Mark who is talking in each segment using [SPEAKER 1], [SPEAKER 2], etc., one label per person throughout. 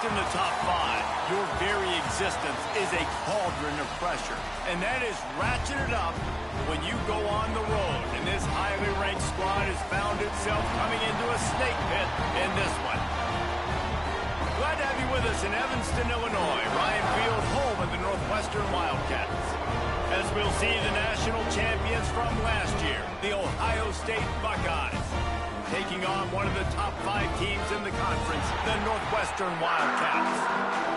[SPEAKER 1] in the top five, your very existence is a cauldron of pressure. And that is ratcheted up when you go on the road. And this highly ranked squad has found itself coming into a snake pit in this one. Glad to have you with us in Evanston, Illinois. Ryan Field, home of the Northwestern Wildcats. As we'll see the national champions from last year, the Ohio State Buckeyes, taking on one of the top 5 teams in the conference, the Northwestern Wildcats.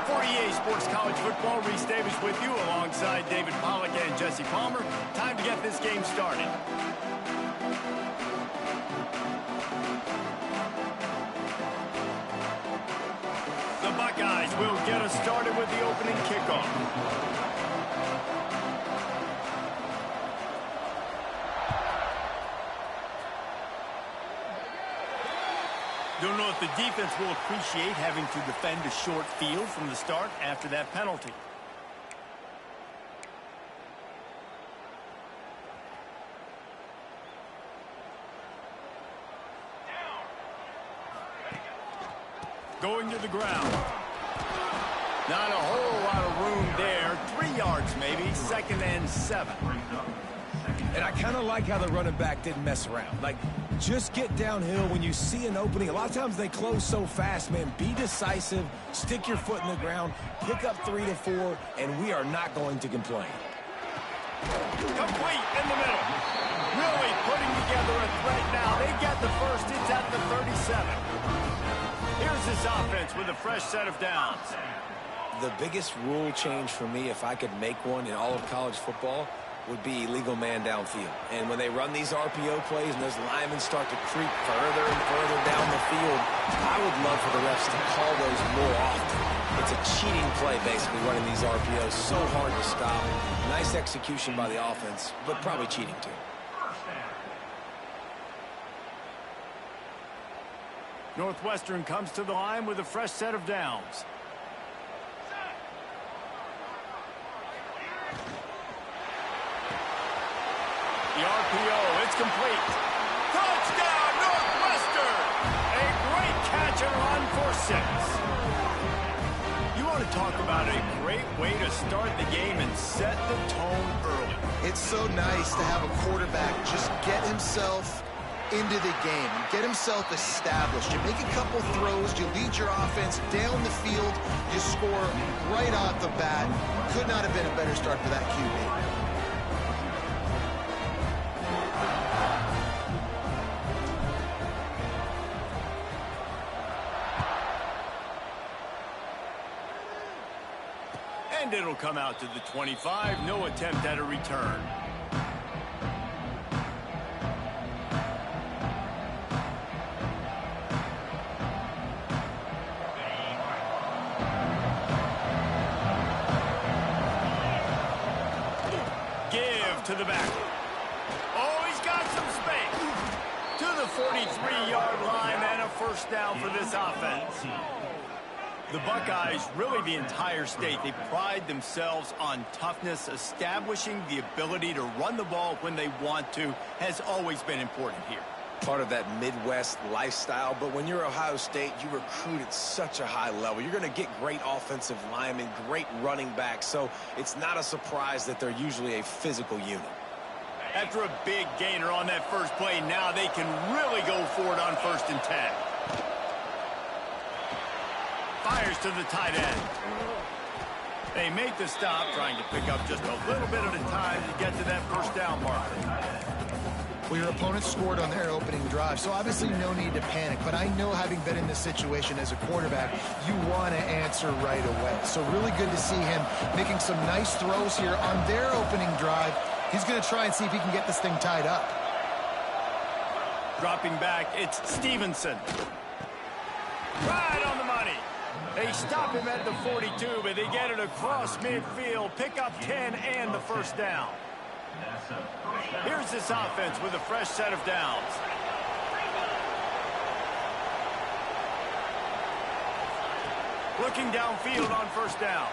[SPEAKER 1] For EA Sports College Football, Reese Davis with you alongside David Pollack and Jesse Palmer. Time to get this game started. The Buckeyes will get us started with the opening kickoff. Don't know if the defense will appreciate having to defend a short field from the start after that penalty. Going to the ground. Not a whole lot of room there. 3 yards maybe, 2nd and 7.
[SPEAKER 2] And I kind of like how the running back didn't mess around. Like, just get downhill when you see an opening. A lot of times they close so fast, man. Be decisive, stick your foot in the ground, pick up 3 to 4, and we are not going to complain.
[SPEAKER 1] Complete in the middle. Really putting together a threat now. They get the first. It's at the 37. Here's this offense with a fresh set of downs.
[SPEAKER 2] The biggest rule change for me, if I could make one in all of college football, would be illegal man downfield. And when they run these RPO plays and those linemen start to creep further and further down the field, I would love for the refs to call those more often. It's a cheating play, basically, running these RPOs. So hard to stop. Nice execution by the offense, but probably cheating too.
[SPEAKER 1] Northwestern comes to the line with a fresh set of downs. The RPO, it's complete. Touchdown, Northwestern! A great catch and run for 6. You want to talk about a great way to start the game and set the tone early.
[SPEAKER 3] It's so nice to have a quarterback just get himself into the game, get himself established. You make a couple throws, you lead your offense down the field, you score right off the bat. Could not have been a better start for that QB.
[SPEAKER 1] And it'll come out to the 25. No attempt at a return. Give to the back. Oh, he's got some space. To the 43-yard line and a first down for this offense. The Buckeyes, really the entire state, they pride themselves on toughness. Establishing the ability to run the ball when they want to has always been important here.
[SPEAKER 2] Part of that Midwest lifestyle, but when you're Ohio State, you recruit at such a high level. You're going to get great offensive linemen, great running backs, so it's not a surprise that they're usually a physical unit.
[SPEAKER 1] After a big gainer on that first play, now they can really go for it on 1st and 10. Fires to the tight end. They make the stop, trying to pick up just a little bit at a time to get to that first down marker.
[SPEAKER 3] Well, your opponent scored on their opening drive, so obviously no need to panic. But I know, having been in this situation as a quarterback, you want to answer right away. So really good to see him making some nice throws here on their opening drive. He's going to try and see if he can get this thing tied up.
[SPEAKER 1] Dropping back, it's Stevenson. Right on the money. They stop him at the 42, but they get it across midfield. Pick up 10 and the first down. Here's this offense with a fresh set of downs. Looking downfield on first down.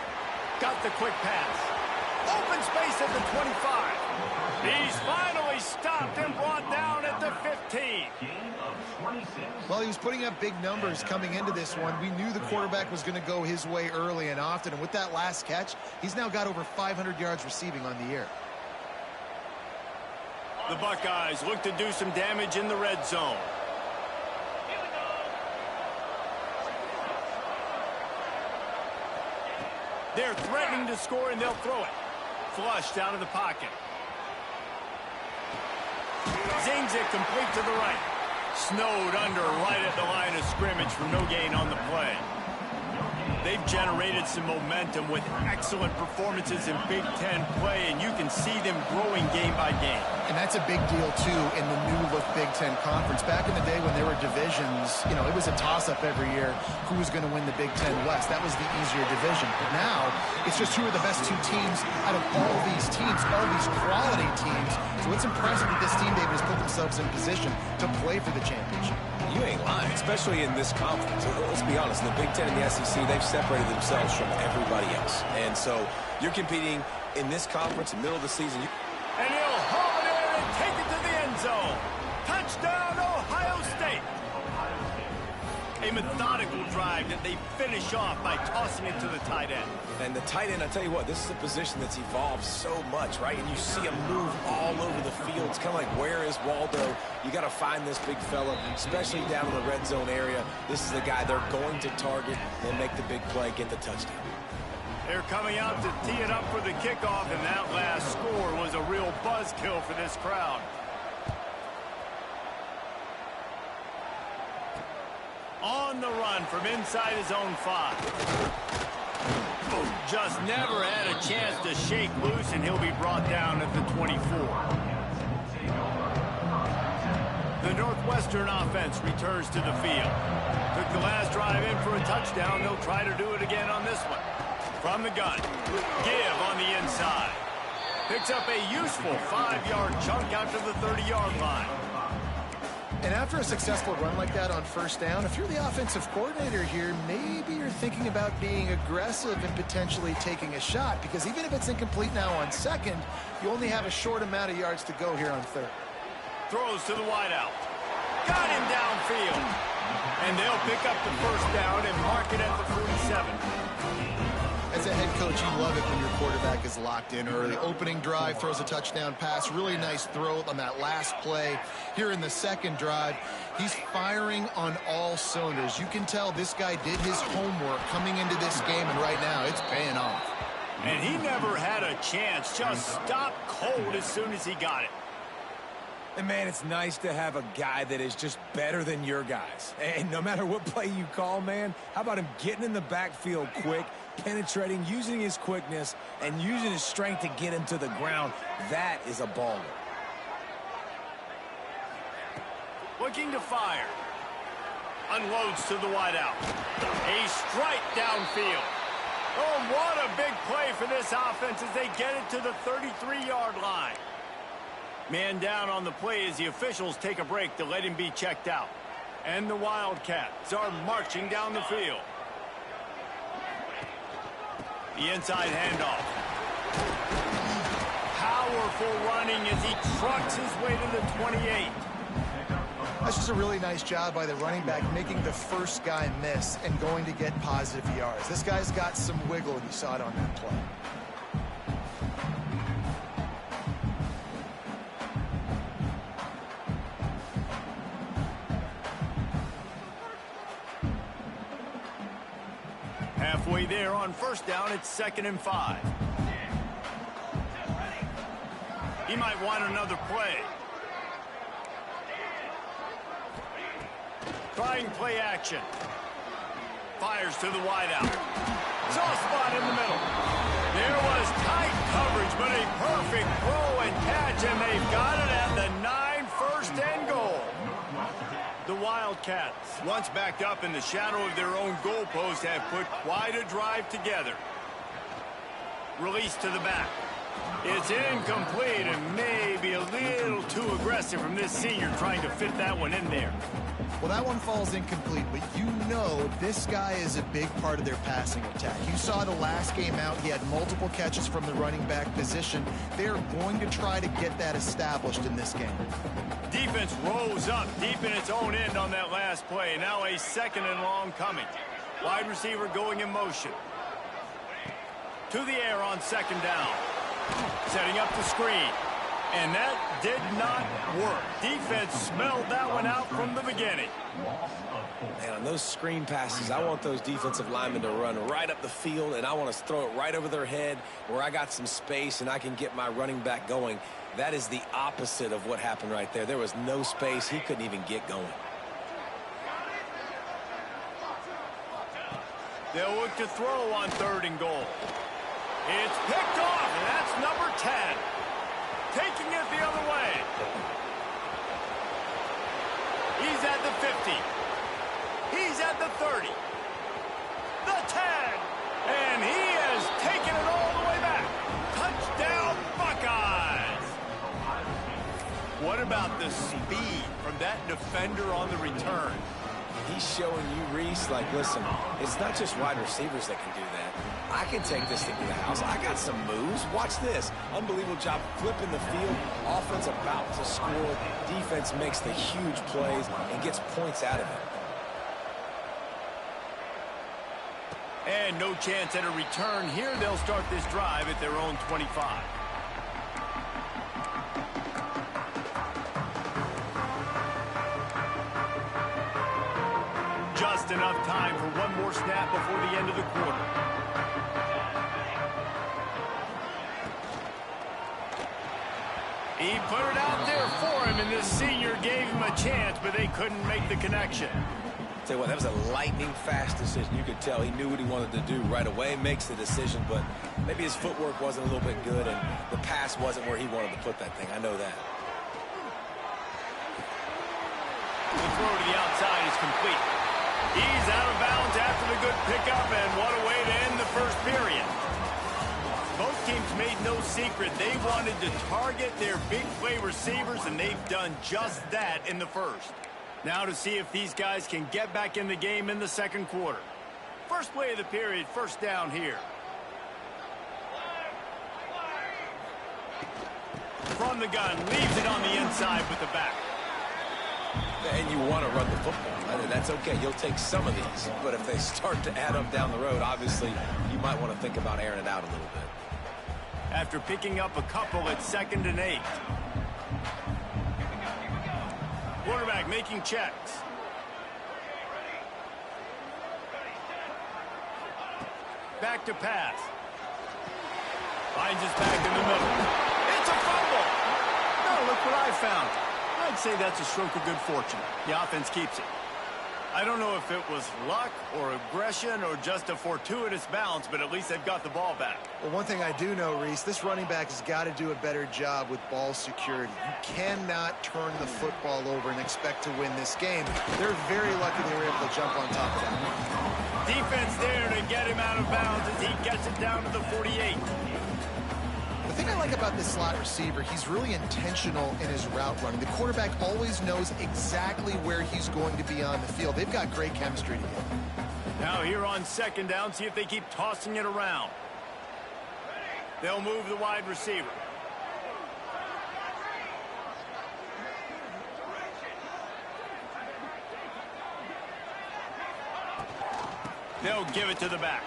[SPEAKER 1] Got the quick pass. Open space at the 25. He's finally stopped and brought down at the 15.
[SPEAKER 3] Well, he was putting up big numbers coming into this one. We knew the quarterback was going to go his way early and often, and with that last catch, he's now got over 500 yards receiving on the year.
[SPEAKER 1] The Buckeyes look to do some damage in the red zone. They're threatening to score, and they'll throw it. Flushed out of the pocket. Zings it complete to the right. Snowed under right at the line of scrimmage for no gain on the play. They've generated some momentum with excellent performances in Big Ten play, and you can see them growing game by game.
[SPEAKER 3] And that's a big deal, too, in the new-look Big Ten Conference. Back in the day when there were divisions, you know, it was a toss-up every year who was going to win the Big Ten West. That was the easier division. But now, it's just who are the best two teams out of all these teams, all these quality teams. So it's impressive that this team, David, has put themselves in position to play for the championship.
[SPEAKER 2] You ain't lying, especially in this conference. Let's be honest, the Big Ten and the SEC, they've separated themselves from everybody else. And so you're competing in this conference in the middle of the season.
[SPEAKER 1] And he'll haul it in and take it to the end zone. Touchdown, Ohio State. A methodical drive that they finish off by tossing it to the tight end.
[SPEAKER 2] And the tight end, I tell you what, this is a position that's evolved so much, right? And you see him move all over the field. It's kind of like, where is Waldo? You got to find this big fella, especially down in the red zone area. This is the guy they're going to target and make the big play, get the touchdown.
[SPEAKER 1] They're coming out to tee it up for the kickoff, and that last score was a real buzzkill for this crowd. On the run from inside his own 5. Just never had a chance to shake loose, and he'll be brought down at the 24. The Northwestern offense returns to the field. Took the last drive in for a touchdown. They'll try to do it again on this one. From the gun, give on the inside. Picks up a useful 5-yard chunk out to the 30-yard line.
[SPEAKER 3] And after a successful run like that on first down, if you're the offensive coordinator here, maybe you're thinking about being aggressive and potentially taking a shot, because even if it's incomplete now on second, you only have a short amount of yards to go here on third.
[SPEAKER 1] Throws to the wideout. Got him downfield. And they'll pick up the first down and mark it at the 47.
[SPEAKER 3] As a head coach, you love it when your quarterback is locked in early. Opening drive, throws a touchdown pass. Really nice throw on that last play. Here in the second drive, he's firing on all cylinders. You can tell this guy did his homework coming into this game, and right now it's paying off.
[SPEAKER 1] And he never had a chance. Just stopped cold as soon as he got it.
[SPEAKER 2] And, man, it's nice to have a guy that is just better than your guys. And no matter what play you call, man, how about him getting in the backfield quick, penetrating, using his quickness, and using his strength to get him to the ground? That is a baller.
[SPEAKER 1] Looking to fire. Unloads to the wideout. A strike downfield. Oh, what a big play for this offense as they get it to the 33-yard line. Man down on the play as the officials take a break to let him be checked out. And the Wildcats are marching down the field. The inside handoff. Powerful running as he trucks his way to the 28.
[SPEAKER 3] That's just a really nice job by the running back, making the first guy miss and going to get positive yards. This guy's got some wiggle, and you saw it on that play.
[SPEAKER 1] Halfway there on first down, it's 2nd and 5. He might want another play. Trying play action. Fires to the wideout. Soft spot in the middle. There was tight coverage, but a perfect throw and catch, and they've got it at the 9, 1st and goal. The Wildcats, once backed up in the shadow of their own goalpost, have put quite a drive together. Release to the back. It's incomplete and maybe a little too aggressive from this senior trying to fit that one in there.
[SPEAKER 3] Well, that one falls incomplete, but you know this guy is a big part of their passing attack. You saw the last game out, he had multiple catches from the running back position. They're going to try to get that established in this game.
[SPEAKER 1] Defense rose up deep in its own end on that last play. Now a 2nd and long coming. Wide receiver going in motion. To the air on 2nd down. Setting up the screen. And that did not work. Defense smelled that one out from the beginning.
[SPEAKER 2] Man, on those screen passes, I want those defensive linemen to run right up the field, and I want to throw it right over their head where I got some space and I can get my running back going. That is the opposite of what happened right there. There was no space. He couldn't even get going.
[SPEAKER 1] They'll look to throw on 3rd and goal. It's picked off, and that's number 10. Taking it the other way. He's at the 50. He's at the 30. The 10. And he has taken it all the way back. Touchdown, Buckeyes. What about the speed from that defender on the return?
[SPEAKER 2] He's showing you, Reese, like, listen, it's not just wide receivers that can do that. I can take this thing to the house. I got some moves. Watch this. Unbelievable job flipping the field. Offense about to score. Defense makes the huge plays and gets points out of it.
[SPEAKER 1] And no chance at a return here. They'll start this drive at their own 25. Just enough time for one more snap before the end of the quarter. He put it out there for him, and this senior gave him a chance, but they couldn't make the connection.
[SPEAKER 2] Tell you what, that was a lightning-fast decision. You could tell he knew what he wanted to do right away, makes the decision, but maybe his footwork wasn't a little bit good, and the pass wasn't where he wanted to put that thing. I know that.
[SPEAKER 1] The throw to the outside is complete. He's out of bounds after the good pickup, and what a way to end the first period. Both teams made no secret. They wanted to target their big play receivers, and they've done just that in the first. Now to see if these guys can get back in the game in the 2nd quarter. First play of the period, 1st down here. From the gun, leaves it on the inside with the back.
[SPEAKER 2] And you want to run the football. I mean, that's okay. You'll take some of these. But if they start to add up down the road, obviously, you might want to think about airing it out a little bit.
[SPEAKER 1] After picking up a couple at 2nd and 8. Quarterback making checks. Back to pass. Finds his back in the middle. It's a fumble. Oh, look what I found. I'd say that's a stroke of good fortune. The offense keeps it. I don't know if it was luck or aggression or just a fortuitous bounce, but at least they've got the ball back.
[SPEAKER 3] Well, one thing I do know, Reese, this running back has got to do a better job with ball security. You cannot turn the football over and expect to win this game. They're very lucky they were able to jump on top of that.
[SPEAKER 1] Defense there to get him out of bounds as he gets it down to the 48.
[SPEAKER 3] The thing I like about this slot receiver, he's really intentional in his route running. The quarterback always knows exactly where he's going to be on the field. They've got great chemistry together.
[SPEAKER 1] Now here on 2nd down, see if they keep tossing it around. They'll move the wide receiver. They'll give it to the back.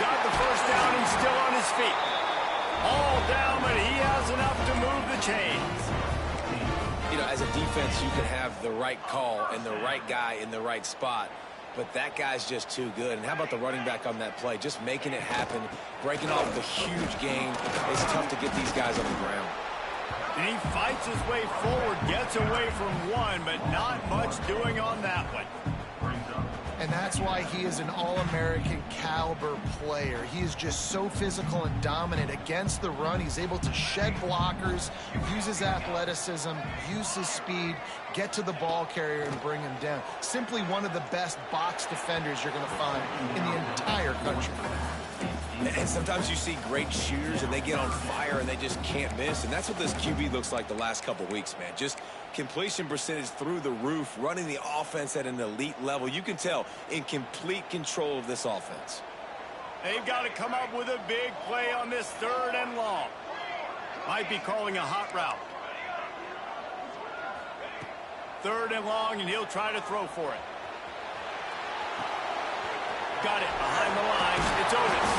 [SPEAKER 1] Got the 1st down and still on his feet. All down, but he has enough to move the chains.
[SPEAKER 2] You know, as a defense, you can have the right call and the right guy in the right spot, but that guy's just too good. And how about the running back on that play? Just making it happen, breaking off the huge gain. It's tough to get these guys on the ground.
[SPEAKER 1] And he fights his way forward, gets away from one, but not much doing on that one.
[SPEAKER 3] And that's why he is an All-American caliber player. He is just so physical and dominant against the run. He's able to shed blockers, use his athleticism, use his speed, get to the ball carrier and bring him down. Simply one of the best box defenders you're going to find in the entire country.
[SPEAKER 2] And sometimes you see great shooters, and they get on fire, and they just can't miss. And that's what this QB looks like the last couple weeks, man. Just completion percentage through the roof, running the offense at an elite level. You can tell in complete control of this offense.
[SPEAKER 1] They've got to come up with a big play on this 3rd and long. Might be calling a hot route. 3rd and long, and he'll try to throw for it. Got it behind the lines. It's Otis.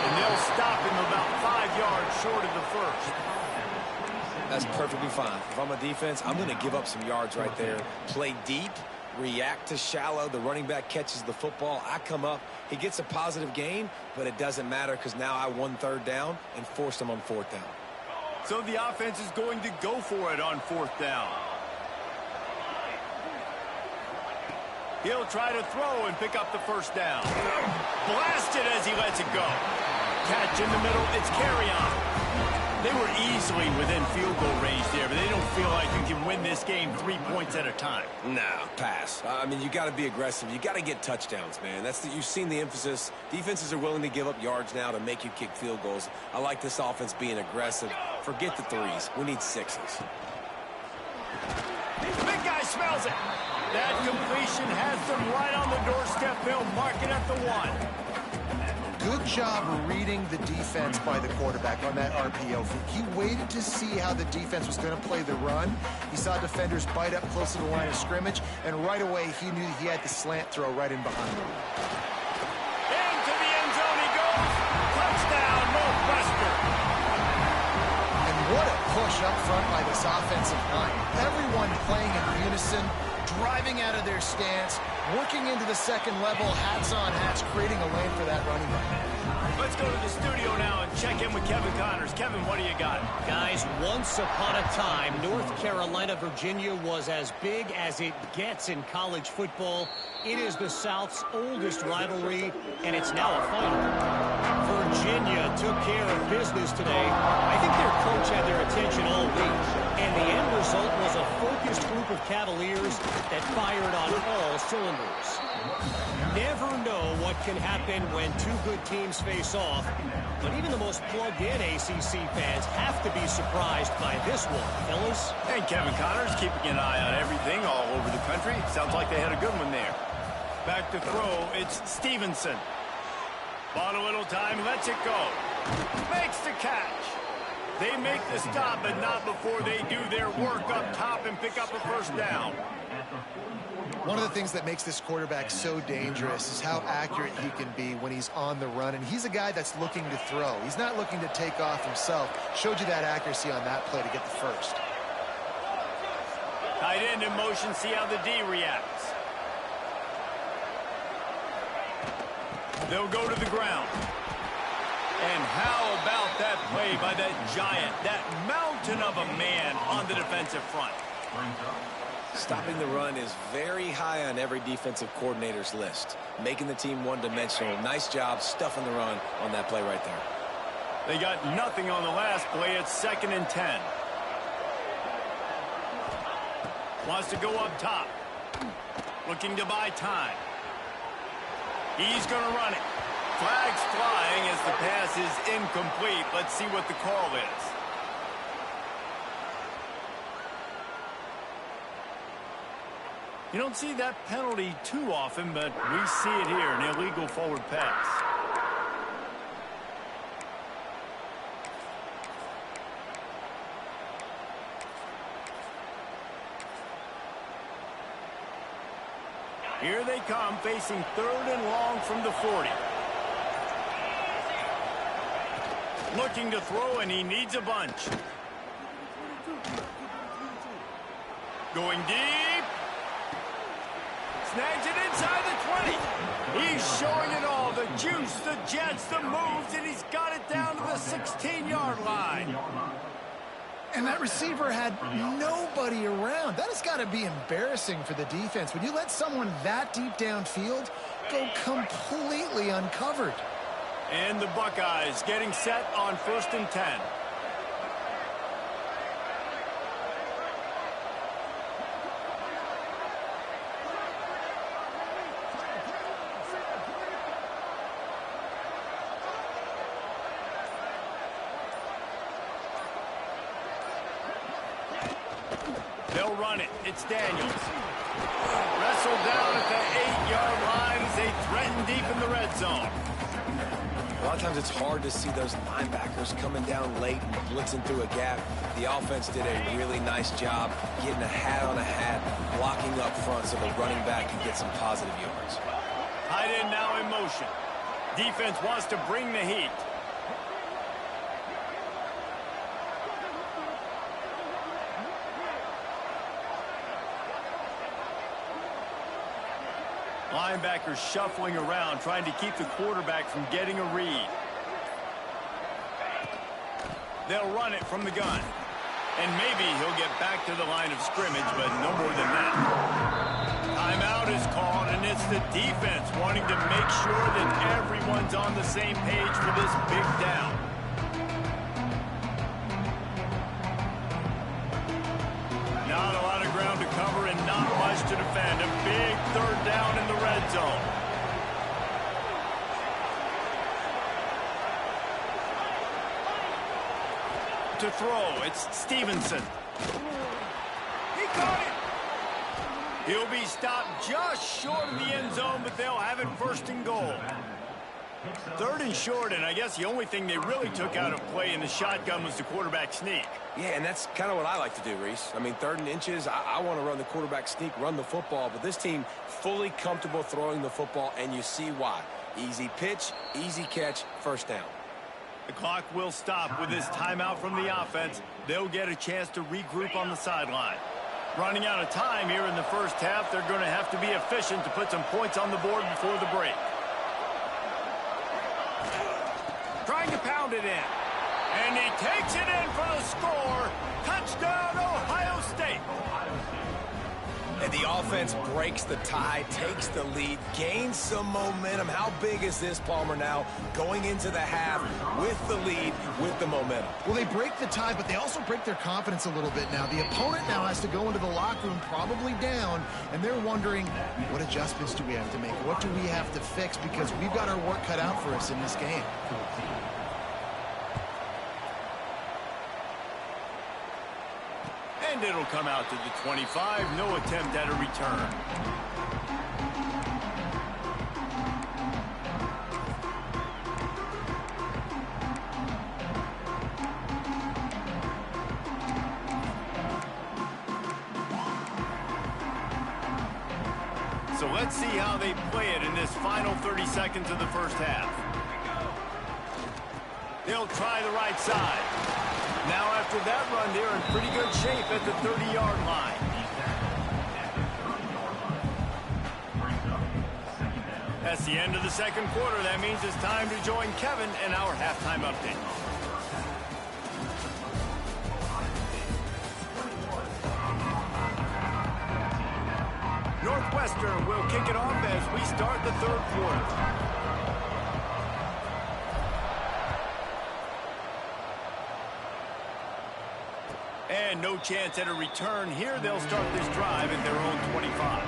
[SPEAKER 1] And they'll stop him about 5 yards short of the first.
[SPEAKER 2] That's perfectly fine. If I'm a defense, I'm going to give up some yards right there. Play deep, react to shallow. The running back catches the football. I come up. He gets a positive gain, but it doesn't matter because now I won 3rd down and forced him on 4th down.
[SPEAKER 1] So the offense is going to go for it on 4th down. He'll try to throw and pick up the 1st down. Blasted as he lets it go. Catch in the middle. It's Kerryon. They were easily within field goal range there, but they don't feel like you can win this game 3 points at a time.
[SPEAKER 2] No, pass. I mean, you got to be aggressive. You got to get touchdowns, man. You've seen the emphasis. Defenses are willing to give up yards now to make you kick field goals. I like this offense being aggressive. Forget the 3s. We need 6s.
[SPEAKER 1] Big guy smells it. That completion has them right on the doorstep. They'll mark it at the 1.
[SPEAKER 3] Good job reading the defense by the quarterback on that RPO. He waited to see how the defense was going to play the run. He saw defenders bite up close to the line of scrimmage, and right away he knew he had the slant throw right in behind him.
[SPEAKER 1] Into the end zone he goes. Touchdown, Northwestern.
[SPEAKER 3] And what a push up front by this offensive line. Everyone playing in unison, driving out of their stance, working into the second level, hats on hats, creating a lane for that running back.
[SPEAKER 1] Let's go to the studio now and check in with Kevin Connors. Kevin, what do you got?
[SPEAKER 4] Guys, once upon a time, North Carolina, Virginia was as big as it gets in college football. It is the South's oldest rivalry, and it's now a final. Virginia took care of business today. I think their coach had their attention all week, and the end result was a focused group of Cavaliers that fired on all cylinders. Never know what can happen when two good teams face off, but even the most plugged-in ACC fans have to be surprised by this one, fellas.
[SPEAKER 1] And Kevin Connors keeping an eye on everything all over the country. Sounds like they had a good one there. Back to throw, it's Stevenson. Bought a little time, lets it go. Makes the catch. They make the stop, but not before they do their work up top and pick up a 1st down.
[SPEAKER 3] One of the things that makes this quarterback so dangerous is how accurate he can be when he's on the run. And he's a guy that's looking to throw. He's not looking to take off himself. Showed you that accuracy on that play to get the 1st.
[SPEAKER 1] Tight end in motion, see how the D reacts. They'll go to the ground. And how about that play by that giant, that mountain of a man on the defensive front?
[SPEAKER 2] Stopping the run is very high on every defensive coordinator's list. Making the team one-dimensional. Nice job stuffing the run on that play right there.
[SPEAKER 1] They got nothing on the last play. It's 2nd and 10. Wants to go up top. Looking to buy time. He's going to run it. Flags flying as the pass is incomplete. Let's see what the call is. You don't see that penalty too often, but we see it here, an illegal forward pass. Here they come, facing 3rd and long from the 40. Looking to throw, and he needs a bunch. Going deep. Snags it inside the 20. He's showing it all. The juice, the jets, the moves, and he's got it down to the 16-yard line.
[SPEAKER 3] And that receiver had nobody around. That has got to be embarrassing for the defense. When you let someone that deep downfield go completely uncovered.
[SPEAKER 1] And the Buckeyes getting set on 1st and 10. They'll run it. It's Daniels. Wrestled down at the 8-yard line as they threaten deep in the red zone.
[SPEAKER 2] A lot of times it's hard to see those linebackers coming down late and blitzing through a gap. The offense did a really nice job getting a hat on a hat, blocking up front so the running back can get some positive yards.
[SPEAKER 1] Tight end now in motion. Defense wants to bring the heat. Linebackers shuffling around, trying to keep the quarterback from getting a read. They'll run it from the gun. And maybe he'll get back to the line of scrimmage, but no more than that. Timeout is called, and it's the defense wanting to make sure that everyone's on the same page for this big down. Not a lot of ground to cover and not much to defend. A big third down in the red zone. To throw, it's Stevenson. He caught it. He'll be stopped just short of the end zone, but they'll have it first and goal. Third and short, and I guess the only thing they really took out of play in the shotgun was the quarterback sneak.
[SPEAKER 2] Yeah, and that's kind of what I like to do, Reese. I mean, 3rd and inches, I want to run the quarterback sneak, run the football, but this team fully comfortable throwing the football, and you see why. Easy pitch, easy catch, first down.
[SPEAKER 1] The clock will stop with this timeout from the offense. They'll get a chance to regroup on the sideline. Running out of time here in the first half, they're going to have to be efficient to put some points on the board before the break. Trying to pound it in. And he takes it in for the score. Touchdown, Ohio State.
[SPEAKER 2] And the offense breaks the tie, takes the lead, gains some momentum. How big is this, Palmer, now going into the half with the lead, with the momentum?
[SPEAKER 3] Well, they break the tie, but they also break their confidence a little bit now. The opponent now has to go into the locker room probably down, and they're wondering, what adjustments do we have to make? What do we have to fix? Because we've got our work cut out for us in this game.
[SPEAKER 1] And it'll come out to the 25. No attempt at a return. So let's see how they play it in this final 30 seconds of the first half. They'll try the right side. Now after that run, they're in pretty good shape at the 30-yard line. That's the end of the second quarter. That means it's time to join Kevin in our halftime update. Northwestern will kick it off as we start the third quarter. And no chance at a return here. They'll start this drive at their own 25.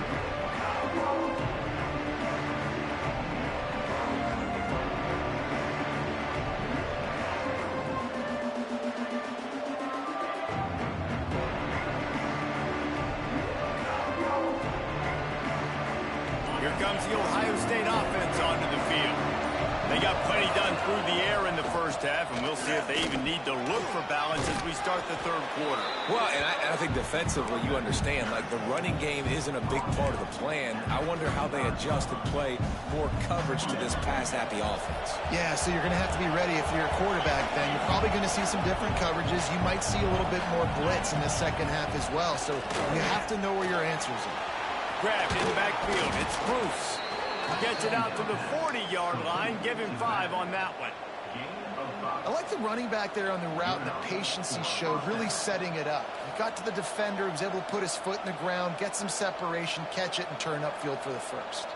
[SPEAKER 1] Here comes the Ohio State offense onto the field. They got plenty done through the air in the first half, and we'll see if they even need to look for balance as we start the third quarter.
[SPEAKER 2] Well, and I think defensively, you understand, like the running game isn't a big part of the plan. I wonder how they adjust and play more coverage to this pass-happy offense.
[SPEAKER 3] Yeah, so you're going to have to be ready if you're a quarterback then. You're probably going to see some different coverages. You might see a little bit more blitz in the second half as well, so you have to know where your answers are.
[SPEAKER 1] Grabbed in the backfield. It's Bruce. Gets it out to the 40-yard line. Give him 5 on that one.
[SPEAKER 3] I like the running back there on the route and the patience he showed, really setting it up. He got to the defender, was able to put his foot in the ground, get some separation, catch it, and turn upfield for the first.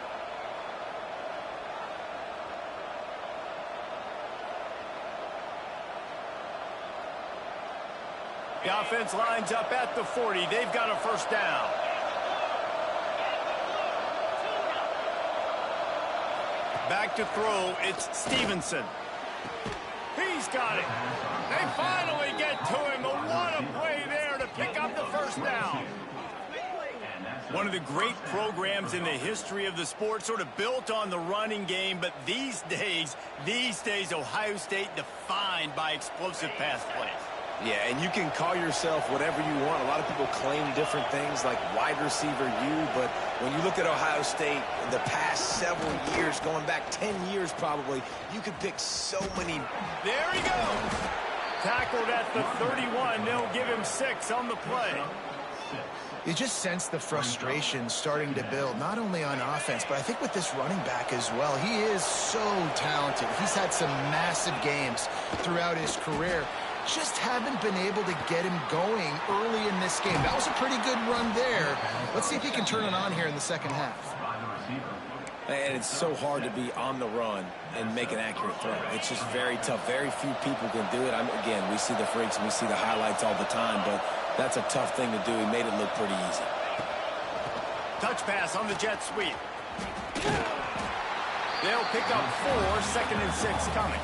[SPEAKER 1] The offense lines up at the 40. They've got a first down. Back to throw, it's Stevenson. He's got it. They finally get to him. What a play there to pick up the first down. One of the great programs in the history of the sport, sort of built on the running game, but these days, Ohio State defined by explosive pass plays.
[SPEAKER 2] Yeah, and you can call yourself whatever you want. A lot of people claim different things like wide receiver U, but when you look at Ohio State the past several years, going back 10 years probably, you could pick so many.
[SPEAKER 1] There he goes. Tackled at the 31. They'll give him 6 on the play.
[SPEAKER 3] You just sense the frustration starting to build, not only on offense, but I think with this running back as well. He is so talented. He's had some massive games throughout his career. Just haven't been able to get him going early in this game. That was a pretty good run there. Let's see if he can turn it on here in the second half.
[SPEAKER 2] And it's so hard to be on the run and make an accurate throw. It's just very tough. Very few people can do it. Again, we see the freaks and we see the highlights all the time, but that's a tough thing to do. He made it look pretty easy.
[SPEAKER 1] Touch pass on the jet sweep. They'll pick up 4, 2nd and 6 coming.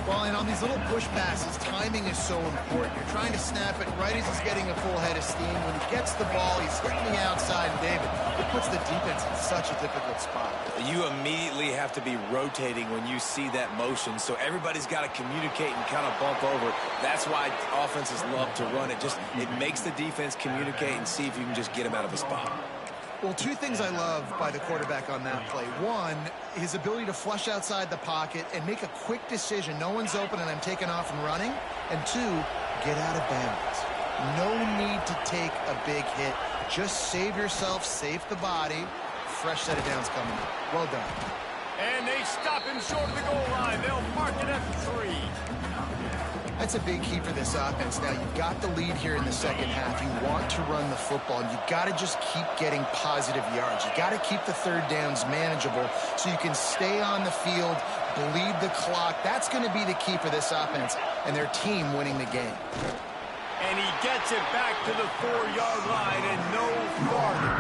[SPEAKER 3] Well, and on these little push passes, timing is so important. You're trying to snap it right as he's getting a full head of steam. When he gets the ball, he's hitting the outside, and David, it puts the defense in such a difficult spot.
[SPEAKER 2] You immediately have to be rotating when you see that motion, so everybody's got to communicate and kind of bump over. That's why offenses love to run it. It makes the defense communicate and see if you can just get him out of a spot.
[SPEAKER 3] Well, 2 things I love by the quarterback on that play. 1, his ability to flush outside the pocket and make a quick decision. No one's open and I'm taking off and running. And 2, get out of bounds. No need to take a big hit. Just save yourself, save the body. Fresh set of downs coming up. Well done.
[SPEAKER 1] And they stop him short of the goal line. They'll mark it at 3.
[SPEAKER 3] That's a big key for this offense. Now, you've got the lead here in the second half. You want to run the football, and you've got to just keep getting positive yards. You've got to keep the third downs manageable so you can stay on the field, bleed the clock. That's going to be the key for this offense and their team winning the game.
[SPEAKER 1] And he gets it back to the 4-yard line and no farther.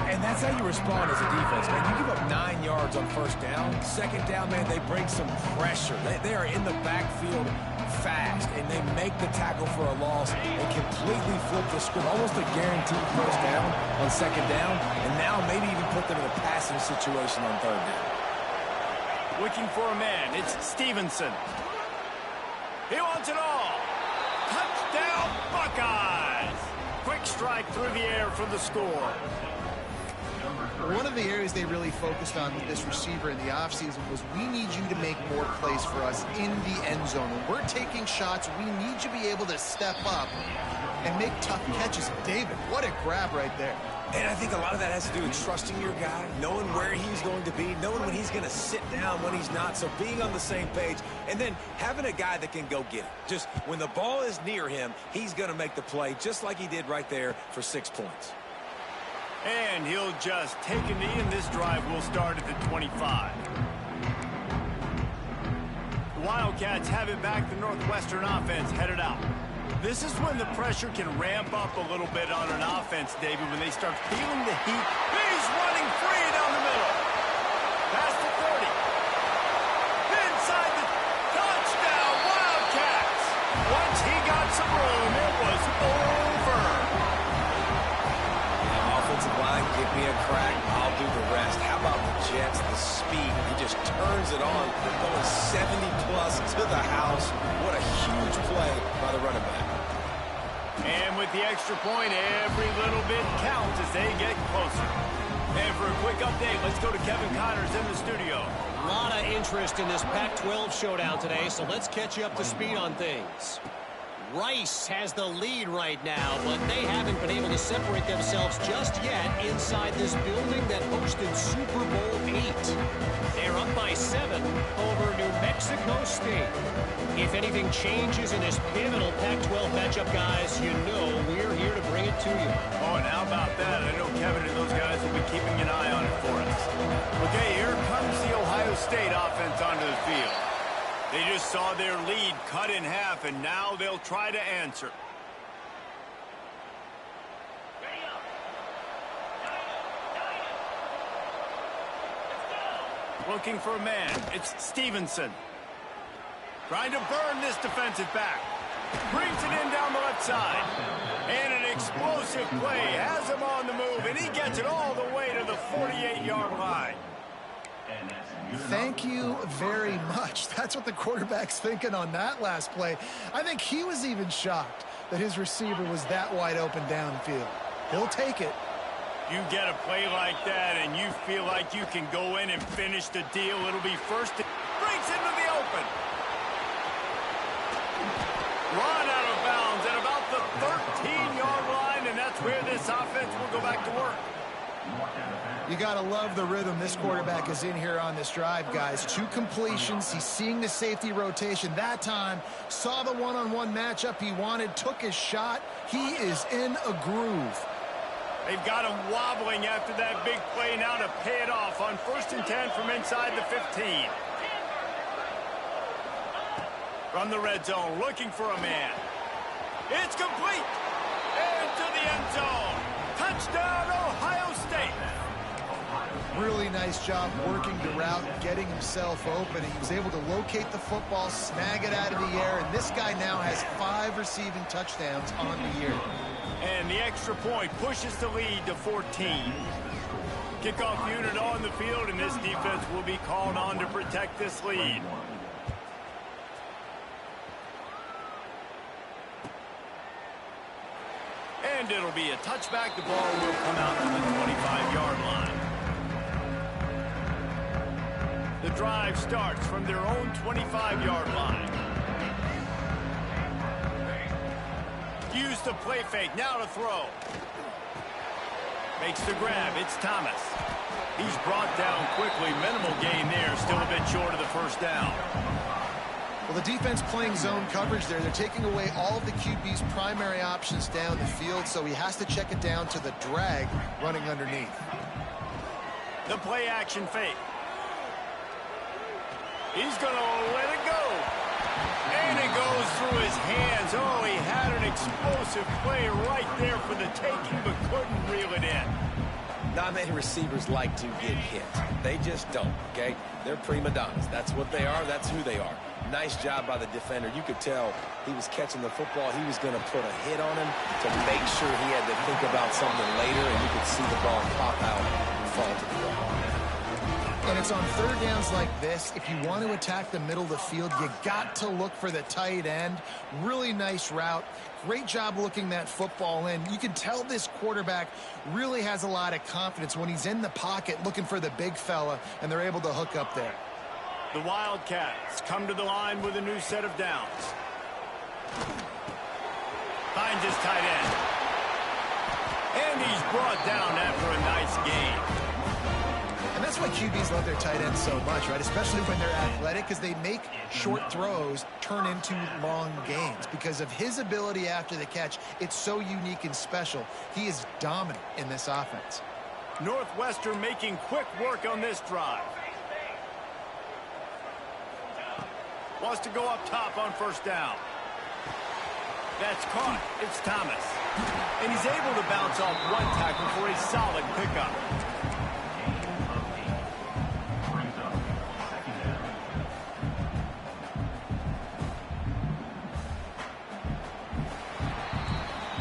[SPEAKER 2] And that's how you respond as a defense, man. You give up 9 yards on first down. Second down, man, they bring some pressure. They are in the backfield fast, and they make the tackle for a loss and completely flip the script. Almost a guaranteed first down on second down, and now maybe even put them in a passing situation on third down.
[SPEAKER 1] Looking for a man. It's Stevenson. He wants it all. Touchdown, Buckeyes. Quick strike through the air for the score.
[SPEAKER 3] One of the areas they really focused on with this receiver in the offseason was we need you to make more plays for us in the end zone. When we're taking shots, we need you to be able to step up and make tough catches. David, what a grab right there.
[SPEAKER 2] And I think a lot of that has to do with trusting your guy, knowing where he's going to be, knowing when he's going to sit down, when he's not, so being on the same page, and then having a guy that can go get it. Just when the ball is near him, he's going to make the play, just like he did right there for 6 points.
[SPEAKER 1] And he'll just take a knee, and this drive will start at the 25. The Wildcats have it back. The Northwestern offense headed out. This is when the pressure can ramp up a little bit on an offense, David, when they start feeling the heat. He's running free down the middle. Past the 30. Inside the touchdown, Wildcats. Once he got some room, it was over.
[SPEAKER 2] Offensive line, give me a crack, I'll do the rest. How about the Jets, the speed? He just turns it on, going 70-plus to the house. What a huge play by the running back.
[SPEAKER 1] And with the extra point, every little bit counts as they get closer. And for a quick update, let's go to Kevin Connors in the studio.
[SPEAKER 4] A lot of interest in this Pac-12 showdown today, so let's catch you up to speed on things. Rice has the lead right now, but they haven't been able to separate themselves just yet inside this building that hosted Super Bowl 8. They're up by 7 over New Mexico State. If anything changes in this pivotal Pac-12 matchup, guys, you know we're here to bring it to you.
[SPEAKER 1] Oh, and how about that? I know Kevin and those guys will be keeping an eye on it for us. Okay, here comes the Ohio State offense onto the field. They just saw their lead cut in half, and now they'll try to answer. Looking for a man. It's Stevenson. Trying to burn this defensive back. Brings it in down the left side. And an explosive play, has him on the move, and he gets it all the way to the 48-yard line.
[SPEAKER 3] Thank you very much. That's what the quarterback's thinking on that last play. I think he was even shocked that his receiver was that wide open downfield. He'll take it.
[SPEAKER 1] You get a play like that, and you feel like you can go in and finish the deal. It'll be first. Breaks into the open. Run out of bounds at about the 13-yard line, and that's where this offense will go back to work.
[SPEAKER 3] You got to love the rhythm this quarterback is in here on this drive, guys. 2 completions. He's seeing the safety rotation. That time, saw the one-on-one matchup he wanted, took his shot. He is in a groove.
[SPEAKER 1] They've got him wobbling after that big play now to pay it off on 1st and 10 from inside the 15. From the red zone, looking for a man. It's complete. Into the end zone. Touchdown, Ohio State.
[SPEAKER 3] Really nice job working the route, getting himself open. He was able to locate the football, snag it out of the air, and this guy now has 5 receiving touchdowns on the year.
[SPEAKER 1] And the extra point pushes the lead to 14. Kickoff unit on the field, and this defense will be called on to protect this lead. And it'll be a touchback. The ball will come out to the 25-yard line. The drive starts from their own 25-yard line. Use the play fake. Now to throw. Makes the grab. It's Thomas. He's brought down quickly. Minimal gain there. Still a bit short of the first down.
[SPEAKER 3] Well, the defense playing zone coverage there. They're taking away all of the QB's primary options down the field, so he has to check it down to the drag running underneath.
[SPEAKER 1] The play action fake. He's going to let it go. And it goes through his hands. Oh, he had an explosive play right there for the taking, but couldn't reel it in.
[SPEAKER 2] Not many receivers like to get hit. They just don't, okay? They're prima donnas. That's what they are. That's who they are. Nice job by the defender. You could tell he was catching the football. He was going to put a hit on him to make sure he had to think about something later, and you could see the ball pop out and fall to the ground.
[SPEAKER 3] And it's on 3rd downs like this. If you want to attack the middle of the field, you got to look for the tight end. Really nice route. Great job looking that football in. You can tell this quarterback really has a lot of confidence when he's in the pocket looking for the big fella, and they're able to hook up there.
[SPEAKER 1] The Wildcats come to the line with a new set of downs. Finds his tight end. And he's brought down after a nice gain.
[SPEAKER 3] And that's why QBs love their tight ends so much, right? Especially when they're athletic, because they make short throws turn into long gains. Because of his ability after the catch, it's so unique and special. He is dominant in this offense.
[SPEAKER 1] Northwestern making quick work on this drive. Wants to go up top on 1st down. That's caught. It's Thomas. And he's able to bounce off one tackle for a solid pickup.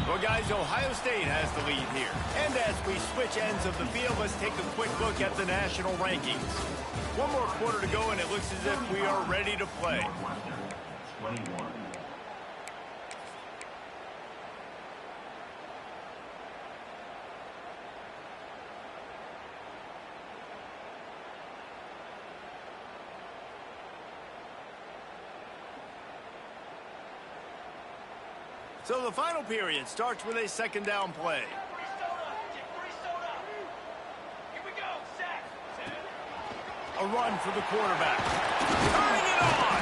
[SPEAKER 1] Well, guys, Ohio State has the lead here. And as we switch ends of the field, let's take a quick look at the national rankings. 1 more quarter to go, and it looks as if we are ready to play. So the final period starts with a 2nd down play. A run for the quarterback. Turning it on.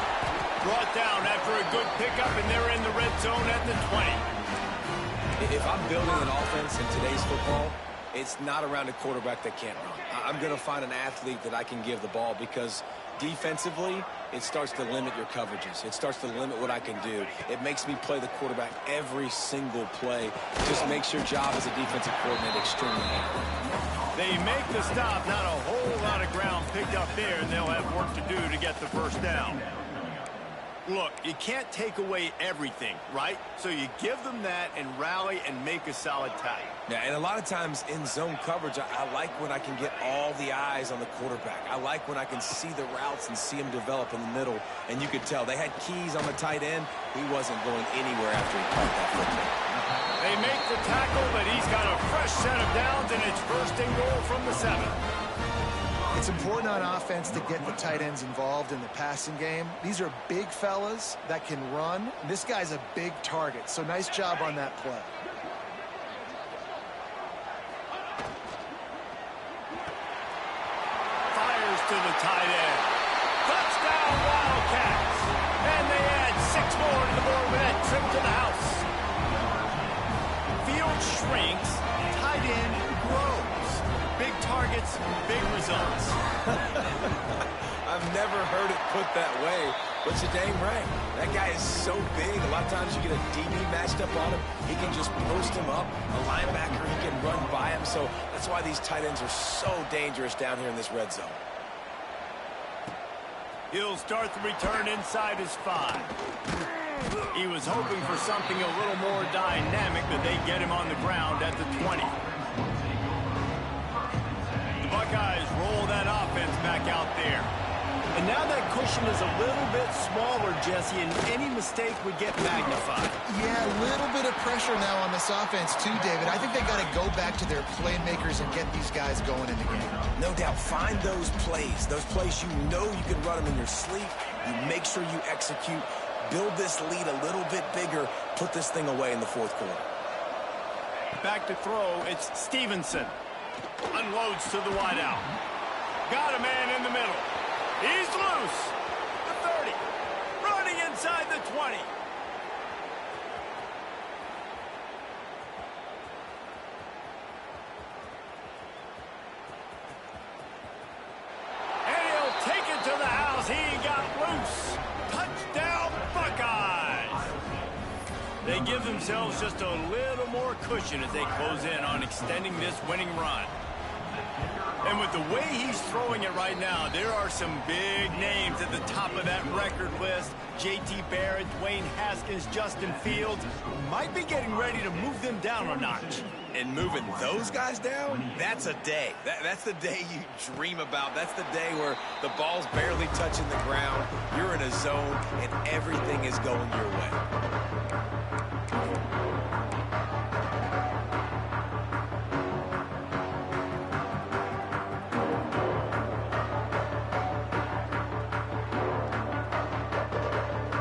[SPEAKER 1] Brought down after a good pickup, and they're in the red zone at the 20.
[SPEAKER 2] If I'm building an offense in today's football, it's not around a quarterback that can't run. I'm going to find an athlete that I can give the ball, because defensively, it starts to limit your coverages. It starts to limit what I can do. It makes me play the quarterback every single play. It just makes your job as a defensive coordinator extremely hard.
[SPEAKER 1] They make the stop. Not a whole lot of ground picked up there, and they'll have work to do to get the 1st down. Look, you can't take away everything, right? So you give them that and rally and make a solid tackle.
[SPEAKER 2] Yeah, and a lot of times in zone coverage, I like when I can get all the eyes on the quarterback. I like when I can see the routes and see him develop in the middle. And you could tell they had keys on the tight end. He wasn't going anywhere after he caught that football.
[SPEAKER 1] They make the tackle, but he's got a fresh set of downs, and it's first and goal from the 7.
[SPEAKER 3] It's important on offense to get the tight ends involved in the passing game. These are big fellas that can run. This guy's a big target, so nice job on that play.
[SPEAKER 1] Fires to the tight end. Touchdown, Wildcats. And they add 6 more to the board with that trip to the house. Field shrinks, tight end grows. Big targets, big results.
[SPEAKER 2] I've never heard it put that way, but you're dang right. That guy is so big. A lot of times you get a DB matched up on him. He can just post him up. A linebacker, he can run by him. So that's why these tight ends are so dangerous down here in this red zone.
[SPEAKER 1] He'll start the return inside his 5. He was hoping for something a little more dynamic, but they get him on the ground at the 20. The Buckeyes roll that offense back out there. And now that cushion is a little bit smaller, Jesse, and any mistake would get magnified.
[SPEAKER 3] Yeah, a little bit of pressure now on this offense too, David. I think they got to go back to their playmakers and get these guys going in the game.
[SPEAKER 2] No doubt. Find those plays you know you can run them in your sleep. You make sure you execute. Build this lead a little bit bigger. Put this thing away in the 4th quarter.
[SPEAKER 1] Back to throw, it's Stevenson. Unloads to the wideout. Got a man in the middle. He's loose. The 30. Running inside the 20. And he'll take it to the house. He got loose. Touchdown, Buckeyes. They give themselves just a little more cushion as they close in on extending this winning run. And with the way he's throwing it right now, there are some big names at the top of that record list. J.T. Barrett, Dwayne Haskins, Justin Fields might be getting ready to move them down a notch.
[SPEAKER 2] And moving those guys down, that's a day. That's the day you dream about. That's the day where the ball's barely touching the ground. You're in a zone, and everything is going your way.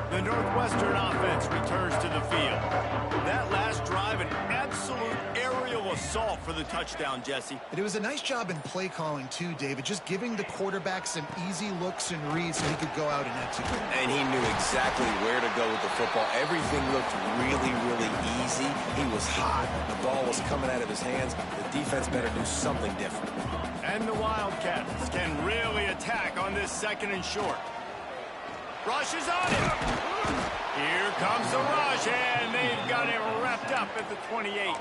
[SPEAKER 1] The Northwestern offense returns to the field. That last drive, an absolute aerial assault for the touchdown, Jesse.
[SPEAKER 3] But it was a nice job in play calling too, David, just giving the quarterback some easy looks and reads so he could go out and execute.
[SPEAKER 2] And he knew exactly where to go with the football. Everything looked really, really easy. He was hot. The ball was coming out of his hands. The defense better do something different.
[SPEAKER 1] And the Wildcats can really attack on this 2nd and short. Rush is on him. Here comes the rush, and they've got him wrapped up at the 28.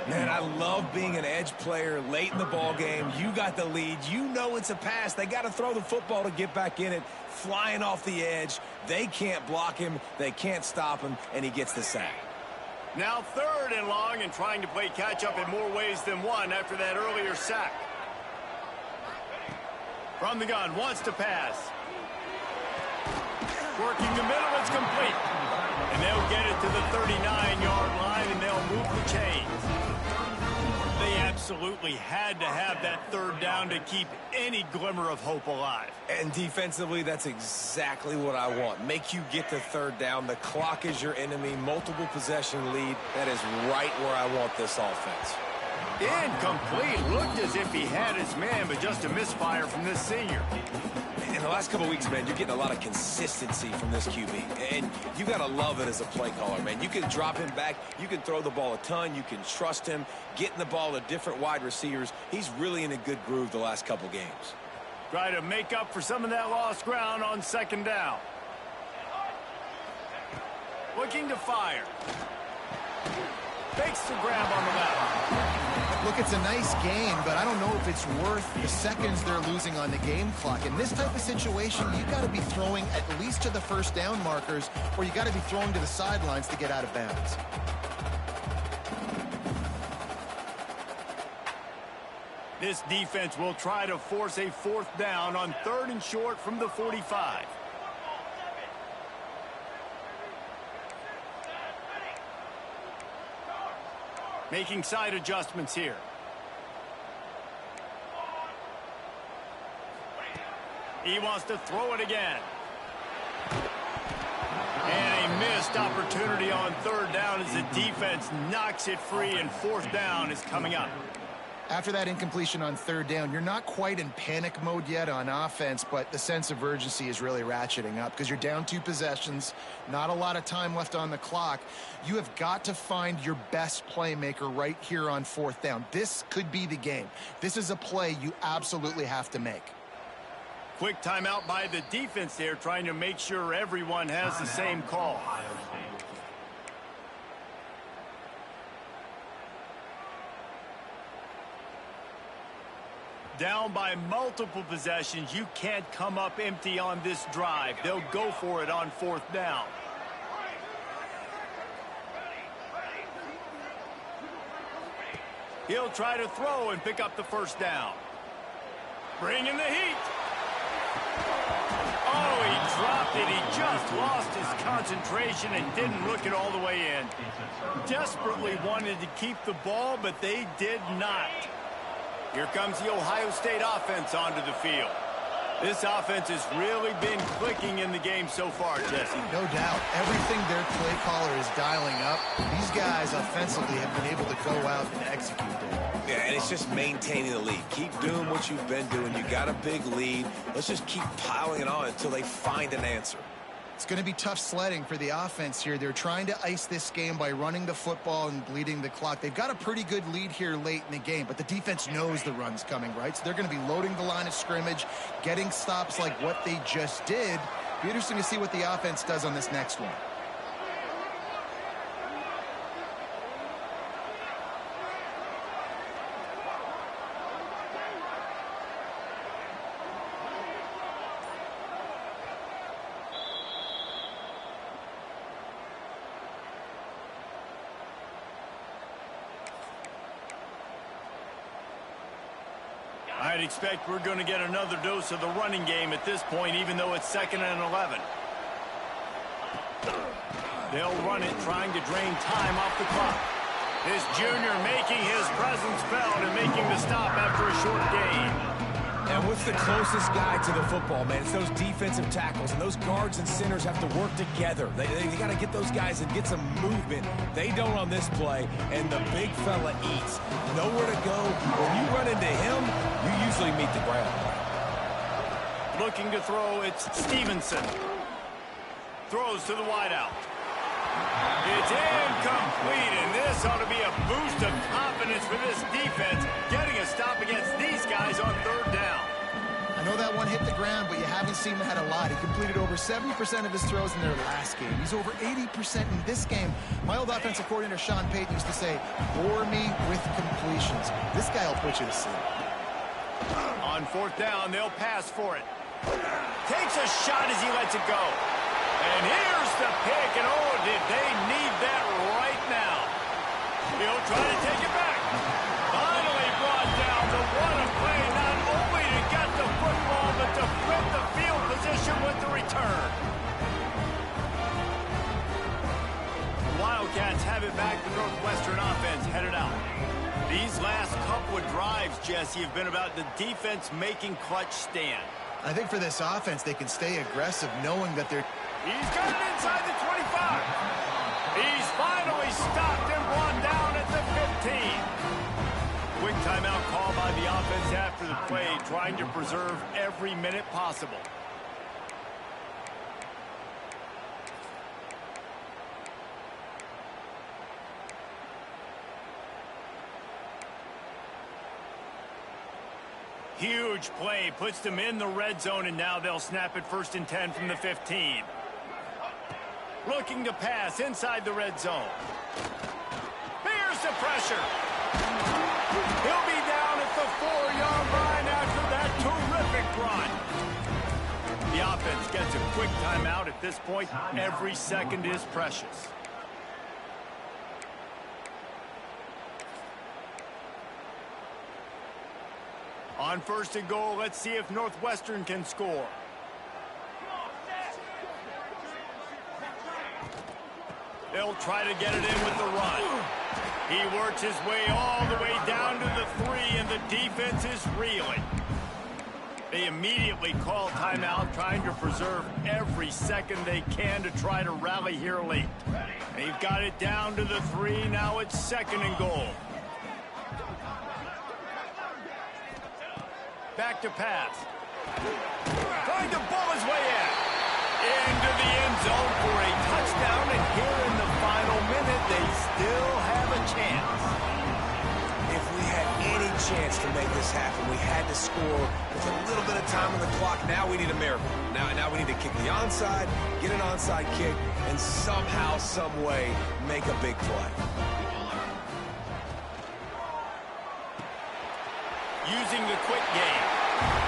[SPEAKER 2] Man, I love being an edge player late in the ball game. You got the lead. You know it's a pass. They got to throw the football to get back in it. Flying off the edge. They can't block him. They can't stop him, and he gets the sack.
[SPEAKER 1] Now 3rd and long and trying to play catch-up in more ways than one after that earlier sack. From the gun, wants to pass. Working the middle, it's complete. And they'll get it to the 39-yard line, and they'll move the chains. They absolutely had to have that 3rd down to keep any glimmer of hope alive.
[SPEAKER 2] And defensively, that's exactly what I want. Make you get the 3rd down. The clock is your enemy. Multiple possession lead. That is right where I want this offense.
[SPEAKER 1] Incomplete. Looked as if he had his man, but just a misfire from this senior.
[SPEAKER 2] In the last couple weeks, man, you're getting a lot of consistency from this QB. And you got to love it as a play caller, man. You can drop him back. You can throw the ball a ton. You can trust him. Getting the ball to different wide receivers. He's really in a good groove the last couple games.
[SPEAKER 1] Try to make up for some of that lost ground on 2nd down. Looking to fire. Fakes the grab on the left.
[SPEAKER 3] Look, it's a nice game, but I don't know if it's worth the seconds they're losing on the game clock. In this type of situation, you got to be throwing at least to the first down markers, or you got to be throwing to the sidelines to get out of bounds.
[SPEAKER 1] This defense will try to force a 4th down on 3rd and short from the 45. Making side adjustments here. He wants to throw it again. And a missed opportunity on 3rd down as the defense knocks it free, and 4th down is coming up.
[SPEAKER 3] After that incompletion on 3rd down, you're not quite in panic mode yet on offense, but the sense of urgency is really ratcheting up because you're down 2 possessions, not a lot of time left on the clock. You have got to find your best playmaker right here on 4th down. This could be the game. This is a play you absolutely have to make.
[SPEAKER 1] Quick timeout by the defense there, trying to make sure everyone has the same call. Down by multiple possessions, you can't come up empty on this drive. They'll go for it on 4th down. He'll try to throw and pick up the 1st down. Bring in the heat. Oh, he dropped it. He just lost his concentration and didn't look it all the way in. Desperately wanted to keep the ball, but they did not. Here comes the Ohio State offense onto the field. This offense has really been clicking in the game so far, Jesse.
[SPEAKER 3] No doubt. Everything their play caller is dialing up, these guys offensively have been able to go out and execute there.
[SPEAKER 2] Yeah, and it's just maintaining the lead. Keep doing what you've been doing. You got a big lead. Let's just keep piling it on until they find an answer.
[SPEAKER 3] It's going to be tough sledding for the offense here. They're trying to ice this game by running the football and bleeding the clock. They've got a pretty good lead here late in the game, but the defense knows the run's coming, right? So they're going to be loading the line of scrimmage, getting stops like what they just did. Be interesting to see what the offense does on this next one.
[SPEAKER 1] I'd expect we're going to get another dose of the running game at this point, even though it's 2nd and 11. They'll run it, trying to drain time off the clock. This junior making his presence felt and making the stop after a short gain.
[SPEAKER 2] And what's the closest guy to the football, man? It's those defensive tackles, and those guards and centers have to work together. They got to get those guys and get some movement. They don't on this play, and the big fella eats. Nowhere to go. When you run into him, you usually meet the ground.
[SPEAKER 1] Looking to throw, it's Stevenson. Throws to the wideout. It's incomplete, and this ought to be a boost of confidence for this defense, getting a stop against these guys on 3rd down.
[SPEAKER 3] I know that one hit the ground, but you haven't seen that a lot. He completed over 70% of his throws in their last game. He's over 80% in this game. My old offensive coordinator, Sean Payton, used to say, bore me with completions. This guy will put you to sleep.
[SPEAKER 1] On 4th down, they'll pass for it. Takes a shot as he lets it go. And here's the pick, and oh, did they need that right now. He'll try to take it back. Finally brought down. The what a play, not only to get the football, but to flip the field position with the return. The Wildcats have it back. The Northwestern offense headed out. These last couple of drives, Jesse, have been about the defense making clutch stand.
[SPEAKER 3] I think for this offense, they can stay aggressive knowing that they're...
[SPEAKER 1] He's got it inside the 25. He's finally stopped and brought down at the 15. Quick timeout call by the offense after the play, trying to preserve every minute possible. Huge play, puts them in the red zone, and now they'll snap it 1st and 10 from the 15. Looking to pass inside the red zone. Here's the pressure. He'll be down at the 4-yard line after that terrific run. The offense gets a quick timeout at this point. Every second is precious. On 1st and goal, let's see if Northwestern can score. They'll try to get it in with the run. He works his way all the way down to the 3, and the defense is reeling. They immediately call timeout, trying to preserve every second they can to try to rally here late. They've got it down to the 3. Now it's 2nd and goal. Back to pass. Trying to ball his way in. Into the end zone for a touchdown, and here in the final minute, they still have a chance.
[SPEAKER 2] If we had any chance to make this happen, we had to score with a little bit of time on the clock. Now we need a miracle. Now we need to kick the onside, get an onside kick, and somehow, some way, make a big play.
[SPEAKER 1] Using the quick game.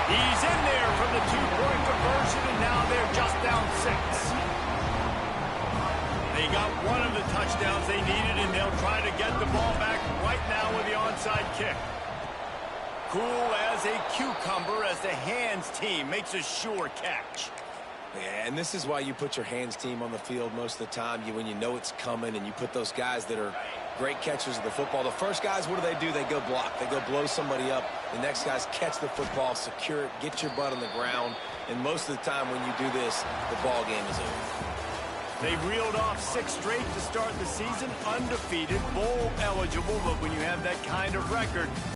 [SPEAKER 1] He's in there for the 2-point conversion, and now they're just down 6. They got one of the touchdowns they needed, and they'll try to get the ball back right now with the onside kick. Cool as a cucumber as the hands team makes a sure catch.
[SPEAKER 2] Yeah, and this is why you put your hands team on the field most of the time. When you know it's coming, and you put those guys that are great catchers of the football. The first guys, what do? They go block. They go blow somebody up. The next guys catch the football, secure it, get your butt on the ground. And most of the time when you do this, the ball game is over.
[SPEAKER 1] They reeled off 6 straight to start the season, undefeated, bowl eligible, but when you have that kind of record,